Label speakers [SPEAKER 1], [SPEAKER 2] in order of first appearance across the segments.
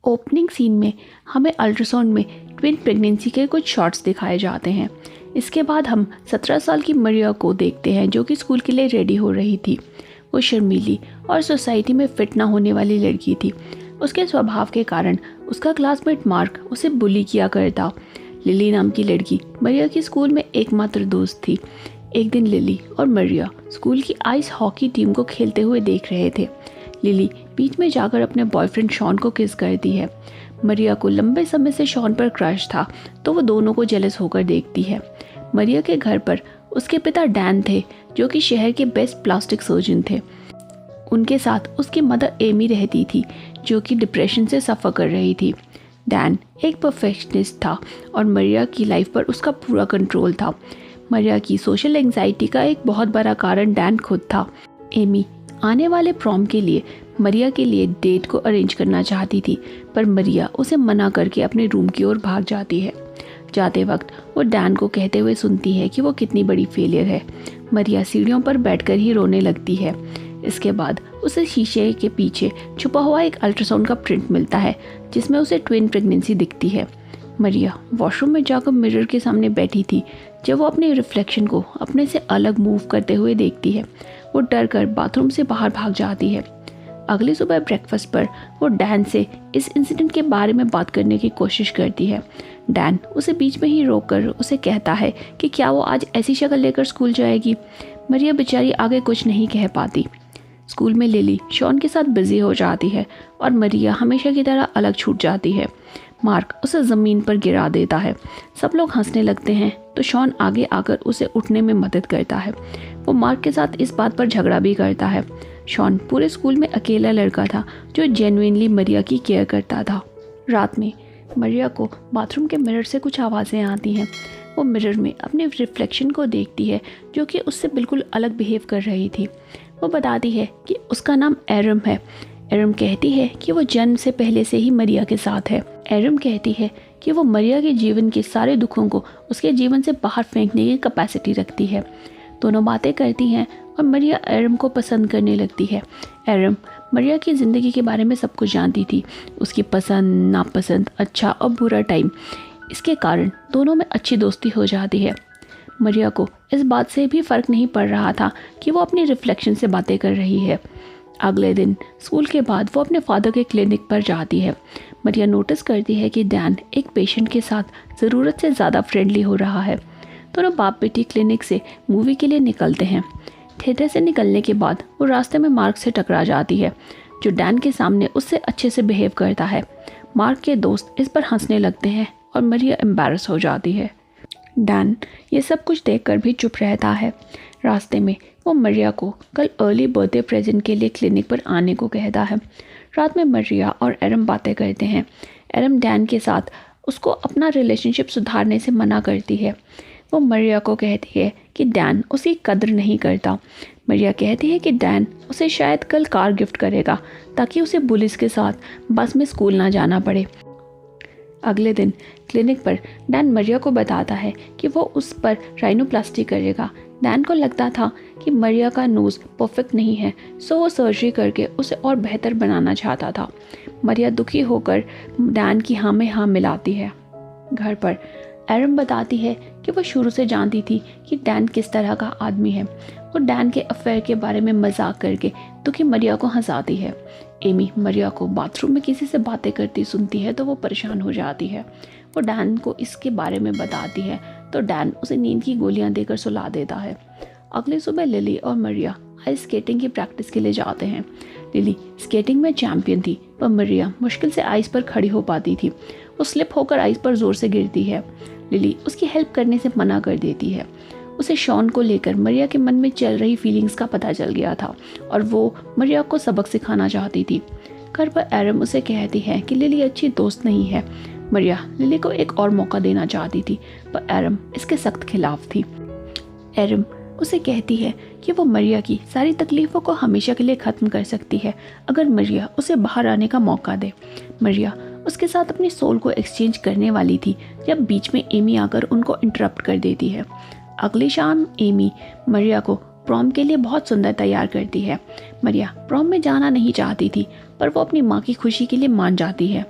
[SPEAKER 1] Opening scene में हमें ultrasound में ट्विन प्रेगनेंसी के कुछ शॉट्स दिखाए जाते हैं। इसके बाद हम 17 साल की मरिया को देखते हैं जो कि स्कूल के लिए रेडी हो रही थी। वो शर्मीली और सोसाइटी में फिट ना होने वाली लड़की थी। उसके स्वभाव के कारण उसका क्लासमेट मार्क उसे बुली किया करता। लिली नाम की लड़की मरिया की स्कूल में एकमात्र दोस्त थी। एक दिन लिली और मरिया स्कूल की आइस हॉकी टीम को खेलते हुए देख रहे थे। लिली बीच में जाकर अपने बॉयफ्रेंड शॉन को किस करती है। मरिया को लंबे समय से शॉन पर क्रश था तो वो दोनों को जेलस होकर देखती है। मरिया के घर पर उसके पिता डैन थे जो कि शहर के बेस्ट प्लास्टिक सर्जन थे। उनके साथ उसकी मदर एमी रहती थी जो कि डिप्रेशन से सफ़र कर रही थी। डैन एक परफेक्शनिस्ट था और मरिया की लाइफ पर उसका पूरा कंट्रोल था। मरिया की सोशल एंजाइटी का एक बहुत बड़ा कारण डैन खुद था। एमी आने वाले प्रॉम के लिए मरिया के लिए डेट को अरेंज करना चाहती थी, पर मरिया उसे मना करके अपने रूम की ओर भाग जाती है। जाते वक्त वो डैन को कहते हुए सुनती है कि वो कितनी बड़ी फेलियर है। मरिया सीढ़ियों पर बैठकर ही रोने लगती है। इसके बाद उसे शीशे के पीछे छुपा हुआ एक अल्ट्रासाउंड का प्रिंट मिलता है जिसमें उसे ट्विन प्रेगनेंसी दिखती है। मरिया वॉशरूम में जाकर मिरर के सामने बैठी थी जब वो अपने रिफ्लेक्शन को अपने से अलग मूव करते हुए देखती है। वो डर कर बाथरूम से बाहर भाग जाती है। अगली सुबह ब्रेकफास्ट पर वो डैन से इस इंसिडेंट के बारे में बात करने की कोशिश करती है। डैन उसे बीच में ही रोककर उसे कहता है कि क्या वो आज ऐसी शक्ल लेकर स्कूल जाएगी। मरिया बेचारी आगे कुछ नहीं कह पाती। स्कूल में लिली शॉन के साथ बिजी हो जाती है और मरिया हमेशा की तरह अलग छूट जाती है। मार्क उसे ज़मीन पर गिरा देता है। सब लोग हंसने लगते हैं तो शॉन आगे आकर उसे उठने में मदद करता है। वो मार्क के साथ इस बात पर झगड़ा भी करता है। शॉन पूरे स्कूल में अकेला लड़का था जो जेन्युइनली मरिया की केयर करता था। रात में मरिया को बाथरूम के मिरर से कुछ आवाज़ें आती हैं। वो मिरर में अपने रिफ्लेक्शन को देखती है जो कि उससे बिल्कुल अलग बिहेव कर रही थी। वो बताती है कि उसका नाम एरम है। एरम कहती है कि वो जन्म से पहले से ही मरिया के साथ है। एरम कहती है कि वो मरिया के जीवन के सारे दुखों को उसके जीवन से बाहर फेंकने की कैपेसिटी रखती है। दोनों बातें करती हैं और मरिया एरम को पसंद करने लगती है। एरम मरिया की ज़िंदगी के बारे में सब कुछ जानती थी, उसकी पसंद नापसंद, अच्छा और बुरा टाइम। इसके कारण दोनों में अच्छी दोस्ती हो जाती है। मरिया को इस बात से भी फ़र्क नहीं पड़ रहा था कि वो अपनी रिफ्लेक्शन से बातें कर रही है। अगले दिन स्कूल के बाद वो अपने फादर के क्लिनिक पर जाती है। मरिया नोटिस करती है कि डैन एक पेशेंट के साथ ज़रूरत से ज़्यादा फ्रेंडली हो रहा है। दोनों बाप बेटी क्लिनिक से मूवी के लिए निकलते हैं। थिएटर से निकलने के बाद वो रास्ते में मार्क से टकरा जाती है जो डैन के सामने उससे अच्छे से बिहेव करता है। मार्क के दोस्त इस पर हंसने लगते हैं और मरिया एम्बैरस हो जाती है। डैन ये सब कुछ देखकर भी चुप रहता है। रास्ते में वो मरिया को कल अर्ली बर्थडे प्रेजेंट के लिए क्लिनिक पर आने को कहता है। रात में मरिया और एरम बातें करते हैं। एरम डैन के साथ उसको अपना रिलेशनशिप सुधारने से मना करती है। वो मरिया को कहती है कि डैन उसकी कद्र नहीं करता। मरिया कहती है कि डैन उसे शायद कल कार गिफ्ट करेगा ताकि उसे पुलिस के साथ बस में स्कूल ना जाना पड़े। अगले दिन क्लिनिक पर डैन मरिया को बताता है कि वो उस पर राइनोप्लास्टी करेगा। डैन को लगता था कि मरिया का नोज़ परफेक्ट नहीं है, सो वो सर्जरी करके उसे और बेहतर बनाना चाहता था। मरिया दुखी होकर डैन की हाँ में हाँ मिलाती है। घर पर एरम बताती है कि वो शुरू से जानती थी कि डैन किस तरह का आदमी है। वो डैन के अफेयर के बारे में मजाक करके दुखी मरिया को हंसाती है। एमी मरिया को बाथरूम में किसी से बातें करती सुनती है तो वो परेशान हो जाती है। वो डैन को इसके बारे में बताती है तो डैन उसे नींद की गोलियां देकर सुला देता है। अगली सुबह लिली और मरिया आइस स्केटिंग की प्रैक्टिस के लिए जाते हैं। लिली स्केटिंग में चैंपियन थी पर मरिया मुश्किल से आइस पर खड़ी हो पाती थी। वो स्लिप होकर आइस पर जोर से गिरती है। लिली उसकी हेल्प करने से मना कर देती है। उसे शॉन को लेकर मरिया के मन में चल रही फीलिंग्स का पता चल गया था और वो मरिया को सबक सिखाना चाहती थी। घर पर एरम उसे कहती है कि लिली अच्छी दोस्त नहीं है। मरिया लिली को एक और मौका देना चाहती थी पर एरम इसके सख्त खिलाफ थी। एरम उसे कहती है कि वो मरिया की सारी तकलीफ़ों को हमेशा के लिए ख़त्म कर सकती है अगर मरिया उसे बाहर आने का मौका दे। मरिया उसके साथ अपनी सोल को एक्सचेंज करने वाली थी जब बीच में एमी आकर उनको इंटरप्ट कर देती है। अगली शाम एमी मरिया को प्रॉम के लिए बहुत सुंदर तैयार करती है। मरिया प्रॉम में जाना नहीं चाहती थी पर वो अपनी माँ की खुशी के लिए मान जाती है।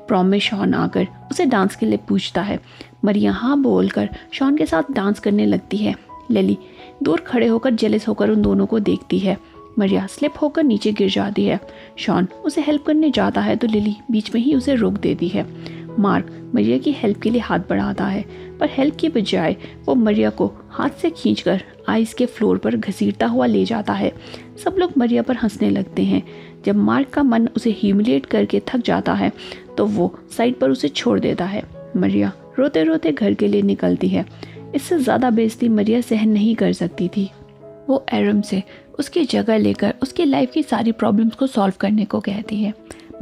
[SPEAKER 1] प्रॉम में शॉन आकर उसे डांस के लिए पूछता है। मरिया हाँ बोलकर शॉन के साथ डांस करने लगती है। लिली दूर खड़े होकर जेलस होकर उन दोनों को देखती है। मरिया स्लिप होकर नीचे गिर जाती है। शॉन उसे हेल्प करने जाता है तो लिली बीच में ही उसे रोक देती है। मार्क मरिया की हेल्प के लिए हाथ बढ़ाता है, पर हेल्प की बजाय वो मरिया को हाथ से खींचकर आइस के फ्लोर पर घसीटता हुआ ले जाता है। सब लोग मरिया पर हंसने लगते हैं। जब मार्क का मन उसे ह्यूमिलिएट करके थक जाता है तो वो साइड पर उसे छोड़ देता है। मरिया रोते रोते घर के लिए निकलती है। इससे ज़्यादा बेइज्जती मरिया सहन नहीं कर सकती थी। वो एरम से उसकी जगह लेकर उसकी लाइफ की सारी प्रॉब्लम्स को सॉल्व करने को कहती है।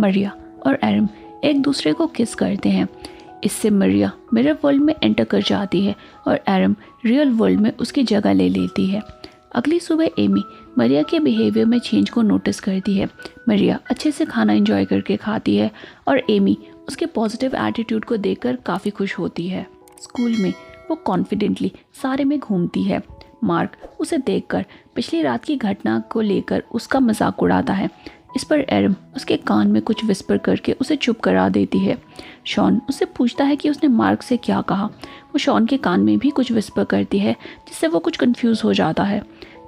[SPEAKER 1] मरिया और एरम एक दूसरे को किस करते हैं। इससे मरिया मिरर वर्ल्ड में एंटर कर जाती है और एरम रियल वर्ल्ड में उसकी जगह ले लेती है। अगली सुबह एमी मरिया के बिहेवियर में चेंज को नोटिस करती है। मरिया अच्छे से खाना एंजॉय करके खाती है और एमी उसके पॉजिटिव एटीट्यूड को देखकर काफ़ी खुश होती है। स्कूल में वो कॉन्फिडेंटली सारे में घूमती है। मार्क उसे देखकर पिछली रात की घटना को लेकर उसका मजाक उड़ाता है। इस पर एरम उसके कान में कुछ विस्पर करके उसे चुप करा देती है। शॉन उससे पूछता है कि उसने मार्क से क्या कहा। वो शॉन के कान में भी कुछ विस्पर करती है जिससे वो कुछ कंफ्यूज हो जाता है।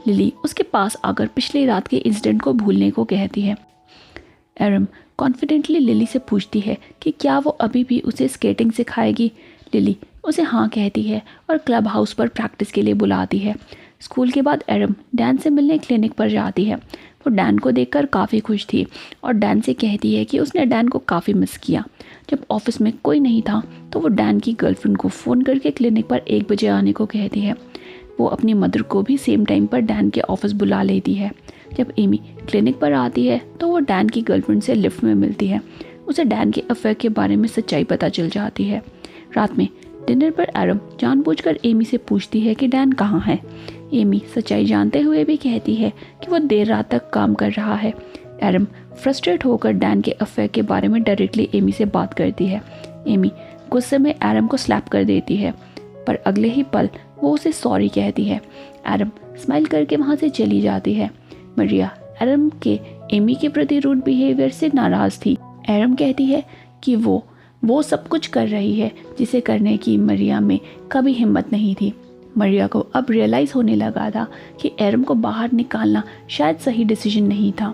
[SPEAKER 1] लिली उसके पास आकर पिछली रात के इंसिडेंट को भूलने को कहती है। एरम कॉन्फिडेंटली लिली से पूछती है कि क्या वो अभी भी उसे स्केटिंग सिखाएगी। लिली उसे हाँ कहती है और क्लब हाउस पर प्रैक्टिस के लिए बुलाती है। स्कूल के बाद एरम डैन से मिलने क्लिनिक पर जाती है। वो डैन को देखकर काफ़ी खुश थी और डैन से कहती है कि उसने डैन को काफ़ी मिस किया। जब ऑफिस में कोई नहीं था तो वो डैन की गर्लफ्रेंड को फ़ोन करके क्लिनिक पर 1 बजे आने को कहती है। वो अपनी मदर को भी सेम टाइम पर डैन के ऑफिस बुला लेती है। जब एमी क्लिनिक पर आती है तो वो डैन की गर्लफ्रेंड से लिफ्ट में मिलती है। उसे डैन के अफेयर के बारे में सच्चाई पता चल जाती है। रात में डिनर पर एरम जानबूझकर एमी से पूछती है कि डैन कहाँ है। एमी सच्चाई जानते हुए भी कहती है कि वो देर रात तक काम कर रहा है। एरम फ्रस्ट्रेट होकर डैन के अफेयर के बारे में डायरेक्टली एमी से बात करती है। एमी गुस्से में एरम को स्लैप कर देती है, पर अगले ही पल वो उसे सॉरी कहती है। एरम स्माइल करके वहाँ से चली जाती है। मरिया एरम के एमी के प्रति रूड बिहेवियर से नाराज़ थी। एरम कहती है कि वो सब कुछ कर रही है जिसे करने की मरिया में कभी हिम्मत नहीं थी। मरिया को अब रियलाइज़ होने लगा था कि एरम को बाहर निकालना शायद सही डिसीजन नहीं था।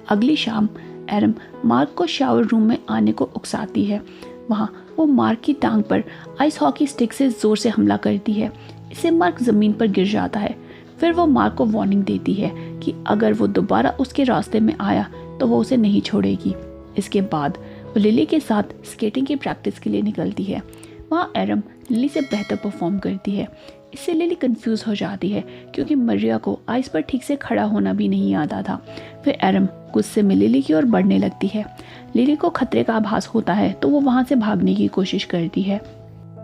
[SPEAKER 1] अगली शाम एरम मार्क को शावर रूम में आने को उकसाती है। वहाँ वो मार्क की टांग पर आइस हॉकी स्टिक से ज़ोर से हमला करती है। इससे मार्क ज़मीन पर गिर जाता है। फिर वो मार्क को वार्निंग देती है कि अगर वो दोबारा उसके रास्ते में आया तो वो उसे नहीं छोड़ेगी। इसके बाद वो लिली के साथ स्केटिंग की प्रैक्टिस के लिए निकलती है। वहाँ एरम लिली से बेहतर परफॉर्म करती है। इससे लिली कंफ्यूज हो जाती है क्योंकि मरिया को आइस पर ठीक से खड़ा होना भी नहीं आता था। फिर एरम गुस्से में लिली की ओर बढ़ने लगती है। लिली को खतरे का आभास होता है तो वो वहाँ से भागने की कोशिश करती है।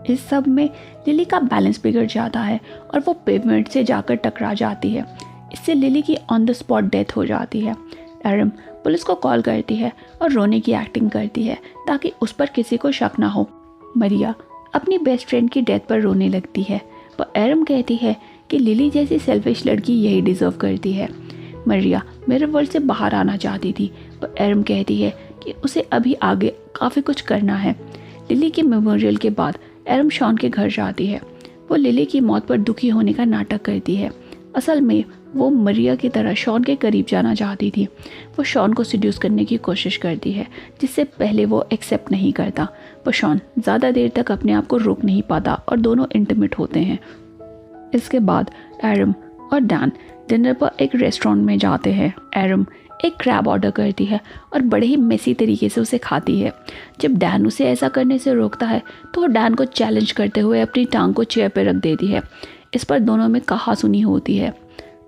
[SPEAKER 1] इस सब में लिली का बैलेंस बिगड़ जाता है और वो पेवमेंट से जाकर टकरा जाती है। इससे लिली की ऑन द स्पॉट डेथ हो जाती है। एरम पुलिस को कॉल करती है और रोने की एक्टिंग करती है ताकि उस पर किसी को शक ना हो। मरिया अपनी बेस्ट फ्रेंड की डेथ पर रोने लगती है, पर एरम कहती है कि लिली जैसी सेल्फिश लड़की यही डिजर्व करती है। मरिया मिरर वर्ल्ड से बाहर आना चाहती थी, पर एरम कहती है कि उसे अभी आगे काफ़ी कुछ करना है। लिली के मेमोरियल के बाद एरम शॉन के घर जाती है। वो लिली की मौत पर दुखी होने का नाटक करती है। असल में वो मरिया की तरह शॉन के करीब जाना चाहती थी। वो शॉन को सिड्यूस करने की कोशिश करती है जिससे पहले वो एक्सेप्ट नहीं करता, पर शॉन ज़्यादा देर तक अपने आप को रोक नहीं पाता और दोनों इंटीमेट होते हैं। इसके बाद एरम और डैन डिनर पर एक रेस्टोरेंट में जाते हैं। एरम एक क्रैब ऑर्डर करती है और बड़े ही मेसी तरीके से उसे खाती है। जब डैन उसे ऐसा करने से रोकता है तो वो डैन को चैलेंज करते हुए अपनी टांग को चेयर पर रख देती है। इस पर दोनों में कहासुनी होती है।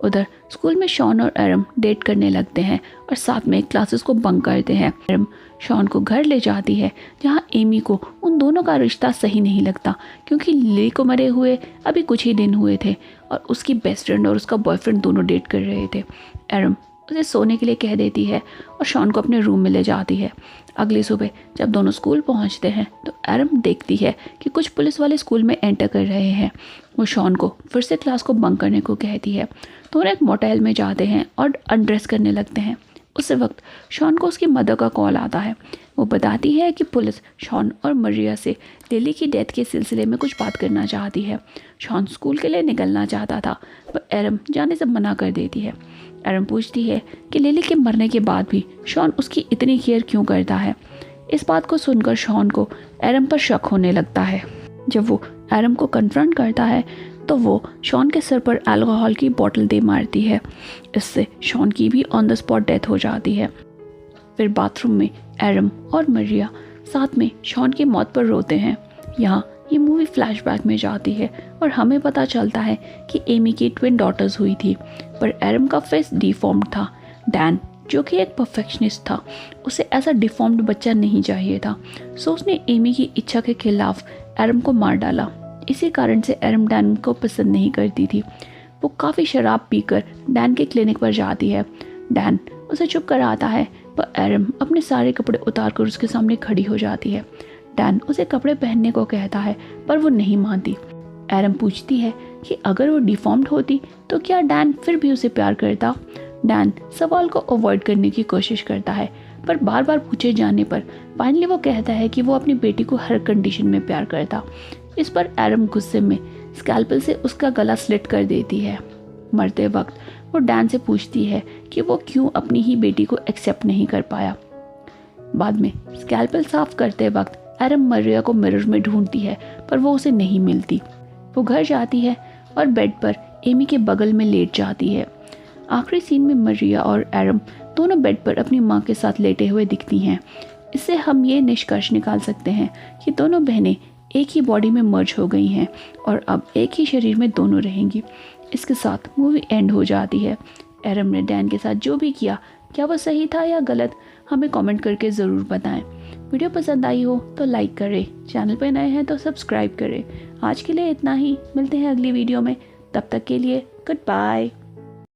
[SPEAKER 1] उधर स्कूल में शॉन और एरम डेट करने लगते हैं और साथ में क्लासेस को बंक करते हैं। एरम शॉन को घर ले जाती है जहाँ एमी को उन दोनों का रिश्ता सही नहीं लगता क्योंकि लिली को मरे हुए अभी कुछ ही दिन हुए थे और उसकी बेस्ट फ्रेंड और उसका बॉयफ्रेंड दोनों डेट कर रहे थे। एरम उसे सोने के लिए कह देती है और शॉन को अपने रूम में ले जाती है। अगली सुबह जब दोनों स्कूल पहुंचते हैं तो एरम देखती है कि कुछ पुलिस वाले स्कूल में एंटर कर रहे हैं। वो शॉन को फिर से क्लास को बंक करने को कहती है। दोनों एक मोटेल में जाते हैं और अनड्रेस करने लगते हैं। उस वक्त शॉन को उसकी मदर का कॉल आता है। वो बताती है कि पुलिस शॉन और मरिया से लिली की डेथ के सिलसिले में कुछ बात करना चाहती है। शॉन स्कूल के लिए निकलना चाहता था पर एरम जाने से मना कर देती है। एरम पूछती है कि लिली के मरने के बाद भी शॉन उसकी इतनी केयर क्यों करता है। इस बात को सुनकर शॉन को एरम पर शक होने लगता है। जब वो एरम को कन्फ्रंट करता है तो वो शॉन के सर पर अल्कोहल की बोतल दे मारती है। इससे शॉन की भी ऑन द स्पॉट डेथ हो जाती है। फिर बाथरूम में एरम और मरिया साथ में शॉन की मौत पर रोते हैं। यहाँ ये मूवी फ्लैशबैक में जाती है और हमें पता चलता है कि एमी की ट्विन डॉटर्स हुई थी, पर एरम का फेस डिफॉर्म्ड था। डैन जो कि एक परफेक्शनिस्ट था, उसे ऐसा डिफॉर्म्ड बच्चा नहीं चाहिए था, सो उसने एमी की इच्छा के खिलाफ एरम को मार डाला। इसी कारण से एरम डैन को पसंद नहीं करती थी। वो काफ़ी शराब पीकर डैन के क्लिनिक पर जाती है। डैन उसे चुप कराता है पर एरम अपने सारे कपड़े उतार कर उसके सामने खड़ी हो जाती है। डैन उसे कपड़े पहनने को कहता है पर वो नहीं मानती। एरम पूछती है कि अगर वो डिफॉर्म्ड होती तो क्या डैन फिर भी उसे प्यार करता। डैन सवाल को अवॉइड करने की कोशिश करता है पर बार बार पूछे जाने पर फाइनली वो कहता है कि वो अपनी बेटी को हर कंडीशन में प्यार करता। इस पर एरम गुस्से में स्कैल्पेल से उसका गला स्लिट कर देती है। मरते वक्त वो डैन से पूछती है कि वो क्यों अपनी ही बेटी को एक्सेप्ट नहीं कर पाया। बाद में स्कैल्पेल साफ करते वक्त एरम मरिया को मिरर में ढूंढती है पर वो उसे नहीं मिलती। वो घर जाती है और बेड पर एमी के बगल में लेट जाती है। आखिरी सीन में मरिया और एरम दोनों बेड पर अपनी माँ के साथ लेटे हुए दिखती हैं। इससे हम ये निष्कर्ष निकाल सकते हैं कि दोनों बहनें एक ही बॉडी में मर्ज हो गई हैं और अब एक ही शरीर में दोनों रहेंगी। इसके साथ मूवी एंड हो जाती है। एरम ने डैन के साथ जो भी किया, क्या वो सही था या गलत, हमें कमेंट करके ज़रूर बताएं। वीडियो पसंद आई हो तो लाइक करें, चैनल पर नए हैं तो सब्सक्राइब करें। आज के लिए इतना ही, मिलते हैं अगली वीडियो में। तब तक के लिए गुड बाय।